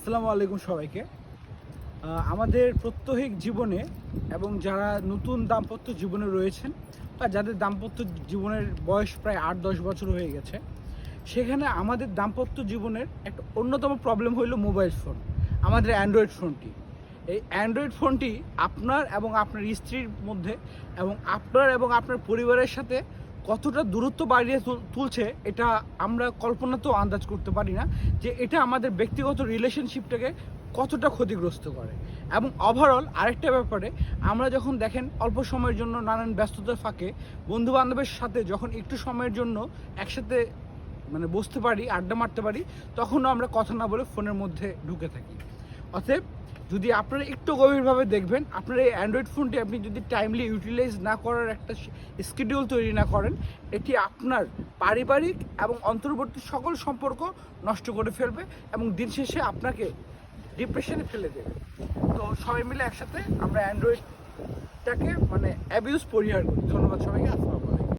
আসসালামু আলাইকুম সবাইকে। আমাদের প্রত্যহিক জীবনে এবং যারা নতুন দাম্পত্য জীবনে রয়েছেন বা যাদের দাম্পত্য জীবনের বয়স প্রায় ৮-১০ বছর হয়ে গেছে, সেখানে আমাদের দাম্পত্য জীবনের একটা অন্যতম প্রবলেম হইল মোবাইল ফোন, আমাদের অ্যান্ড্রয়েড ফোনটি। এই অ্যান্ড্রয়েড ফোনটি আপনার এবং আপনার স্ত্রীর মধ্যে এবং আপনার পরিবারের সাথে কতটা দূরত্ব বাড়িয়ে তুলছে, এটা আমরা কল্পনাতেও আন্দাজ করতে পারি না যে এটা আমাদের ব্যক্তিগত রিলেশনশিপটাকে কতটা ক্ষতিগ্রস্ত করে। এবং ওভারঅল আরেকটা ব্যাপারে, আমরা যখন দেখেন অল্প সময়ের জন্য নানান ব্যস্ততার ফাঁকে বন্ধুবান্ধবের সাথে যখন একটু সময়ের জন্য একসাথে বসতে পারি, আড্ডা মারতে পারি, তখনও আমরা কথা না বলে ফোনের মধ্যে ঢুকে থাকি। অতএব যদি আপনারা একটু গভীরভাবে দেখবেন, আপনার এই অ্যান্ড্রয়েড ফোনটি আপনি যদি টাইমলি ইউটিলাইজ না করার একটা স্কেডিউল তৈরি না করেন, এটি আপনার পারিবারিক এবং অন্তর্বর্তী সকল সম্পর্ক নষ্ট করে ফেলবে এবং দিন শেষে আপনাকে ডিপ্রেশনে ফেলে দেবে। তো সবাই মিলে একসাথে আমরা অ্যান্ড্রয়েডটাকে অ্যাবিউজ পরিহার করি। ধন্যবাদ সবাইকে। আসসালামু আলাইকুম।